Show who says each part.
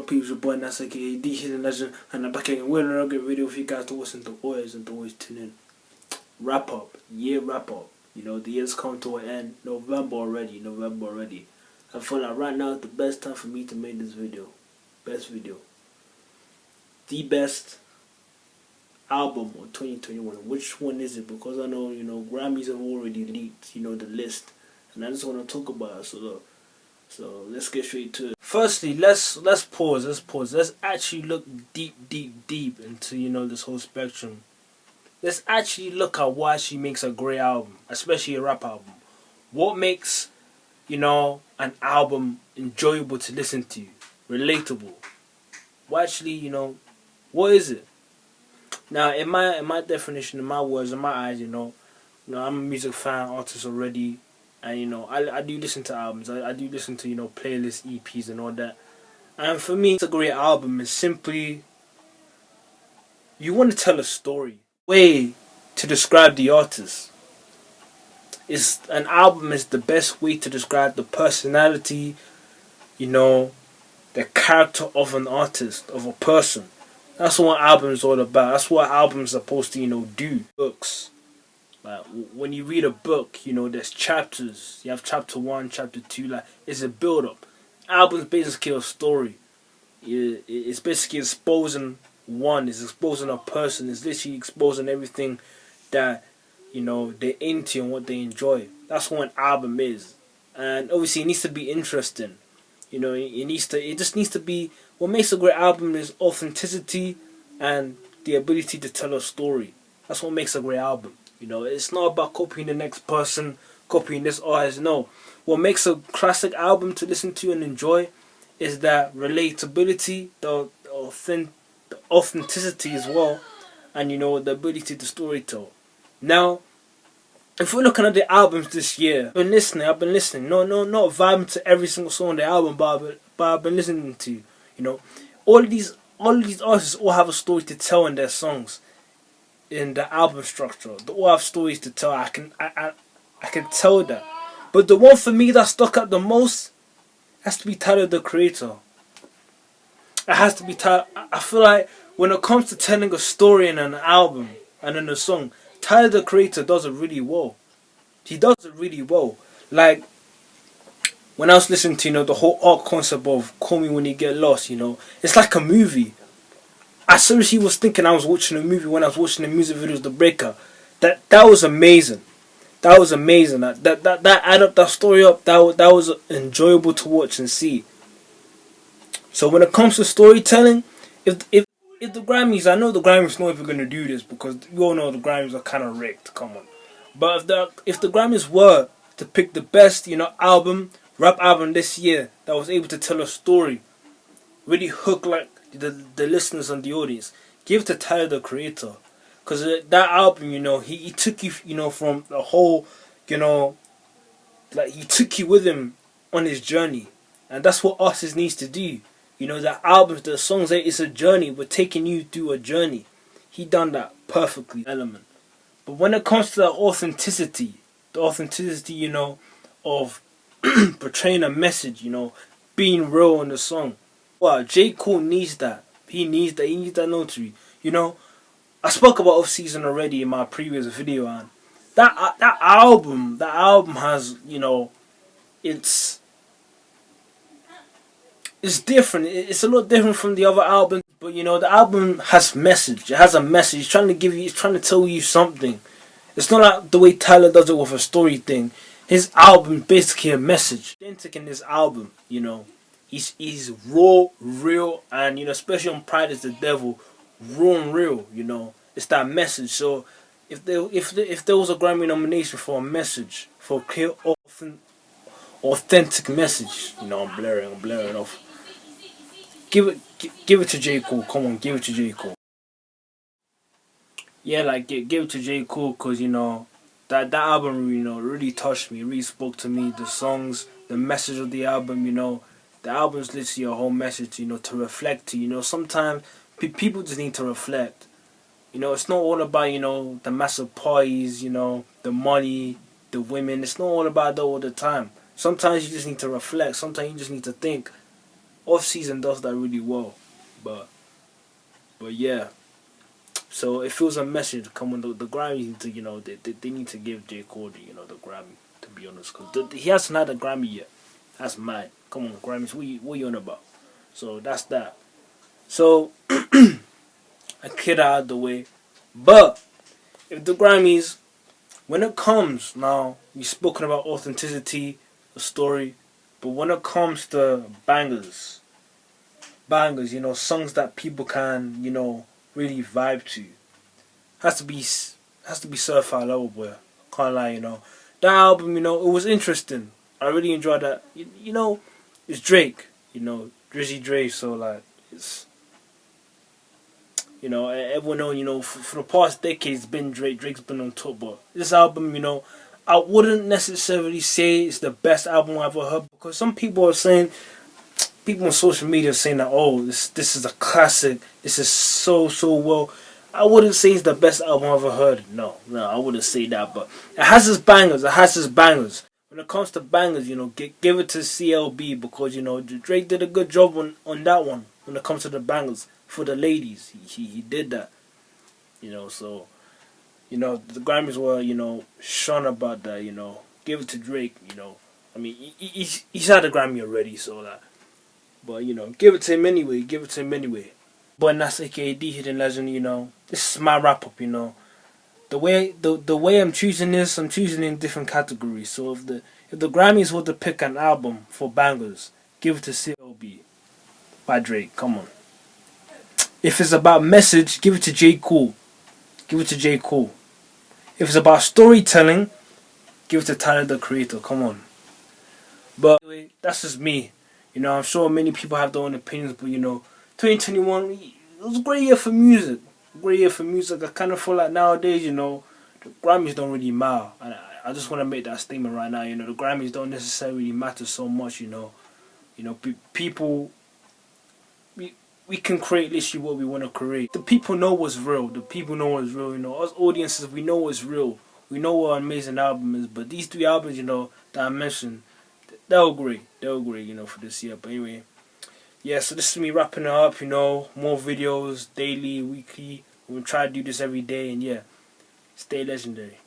Speaker 1: up, peeps? Your boy NATZ, aka D.HIDDEN Legend, and I'm back again with another good video for you guys to listen to always and to always tune in. Wrap up. You know, the year's come to an end. November already. I feel like right now is the best time for me to make this video. Best video. The best album of 2021. Which one is it? Because I know, Grammys have already leaked, the list. And I just want to talk about it. So let's get straight to it. Firstly, let's pause. Let's actually look deep into, this whole spectrum. Let's actually look at what actually makes a great album, especially a rap album. What makes, an album enjoyable to listen to, relatable? What actually, what is it? Now, in my definition, in my words, in my eyes, I'm a music fan, artist already. And I do listen to albums. I do listen to playlists, EPs, and all that. And for me, it's a great album. It's simply you want to tell a story. Way to describe the artist. An album is the best way to describe the personality, the character of an artist, of a person. That's what an album is all about. That's what albums are supposed to do. Books. Like when you read a book, there's chapters. You have chapter 1, chapter 2. Like it's a build-up. Album's basically a story. It's basically exposing one. It's exposing a person. It's literally exposing everything that they're into and what they enjoy. That's what an album is. And obviously, it needs to be interesting. It just needs to be. What makes a great album is authenticity and the ability to tell a story. That's what makes a great album. It's not about copying the next person, copying this artist. No. What makes a classic album to listen to and enjoy is that relatability, the authenticity as well, and the ability to storytell. Now, if we're looking at the albums this year, I've been listening. No, not vibing to every single song on the album, but I've been listening to. All these artists all have a story to tell in their songs. In the album structure, they all have stories to tell. I can tell that. But the one for me that stuck out the most has to be Tyler, the Creator. It has to be Tyler. I feel like when it comes to telling a story in an album and in a song, Tyler, the Creator does it really well. He does it really well. Like when I was listening to the whole art concept of Call Me When You Get Lost, it's like a movie. I seriously was thinking I was watching a movie when I was watching the music videos, The Breaker. That was amazing. That was amazing. That added up that story up. That was enjoyable to watch and see. So when it comes to storytelling, if the Grammys, I know the Grammys not even gonna do this because you all know the Grammys are kind of rigged. Come on. But if the Grammys were to pick the best rap album this year that was able to tell a story, really hook like the listeners and the audience, give it to Tyler, the Creator, because that album, he took you, from the whole, like he took you with him on his journey, and that's what artists needs to do. The albums, the songs, it's a journey. We're taking you through a journey. He done that perfectly. Element, but when it comes to the authenticity, of portraying a message, being real in the song. Wow, J. Cole needs that. He needs that notary. I spoke about Off Season already in my previous video, and that album has, it's different. It's a lot different from the other albums, but the album has message. It has a message. It's trying to tell you something. It's not like the way Tyler does it with a story thing. His album basically a message. Authentic in this album, He's raw, real, and especially on Pride is the Devil, raw and real. It's that message. So if there was a Grammy nomination for a message, for a clear, authentic message, I'm blaring off. Give it to J. Cole. Come on, give it to J. Cole. Yeah, like give it to J. Cole, because that album really touched me. It really spoke to me. The songs, the message of the album, The album is literally a whole message, to reflect to. Sometimes people just need to reflect. It's not all about, the massive parties, the money, the women. It's not all about that all the time. Sometimes you just need to reflect. Sometimes you just need to think. Off season does that really well, but yeah. So it feels a message. Come on, the Grammy need to, they need to give J. Cole the Grammy, to be honest, because he hasn't had a Grammy yet. That's mad. Come on, Grammys, what you on about? So that's that. So I kid out of the way, but if the Grammys, when it comes now, we've spoken about authenticity, the story, but when it comes to bangers, songs that people can, really vibe to, has to be Certified Lover Boy. Can't lie, that album, it was interesting. I really enjoyed that. It's Drake, Drizzy Dre, so like it's. Everyone know, for the past decades, it's been Drake. Drake's been on top, but this album, I wouldn't necessarily say it's the best album I've ever heard, because some people are saying, people on social media are saying that, oh, this is a classic. This is so well. I wouldn't say it's the best album I've ever heard. No, I wouldn't say that, but it has its bangers. When it comes to bangers, give it to CLB, because Drake did a good job on that one. When it comes to the bangers for the ladies, he did that. So the Grammys were shone about that. Give it to Drake. I mean he's had a Grammy already, so that. But give it to him anyway. But NATZ, aka Hidden Legend. This is my wrap up. The way I'm choosing this, I'm choosing in different categories. So if the Grammys were to pick an album for bangers, give it to CLB by Drake. Come on. If it's about message, give it to J. Cole. If it's about storytelling, give it to Tyler the Creator. Come on. But anyway, that's just me. I'm sure many people have their own opinions, but 2021, it was a great year for music. I kind of feel like nowadays, the Grammys don't really matter. And I just want to make that statement right now. The Grammys don't necessarily matter so much. People, we can create literally what we want to create. The people know what's real. Us audiences, we know what's real. We know what an amazing album is. But these 3 albums, that I mentioned, they were great. For this year. But anyway, yeah, so this is me wrapping it up, more videos, daily, weekly. We'll try to do this every day, and yeah, stay legendary.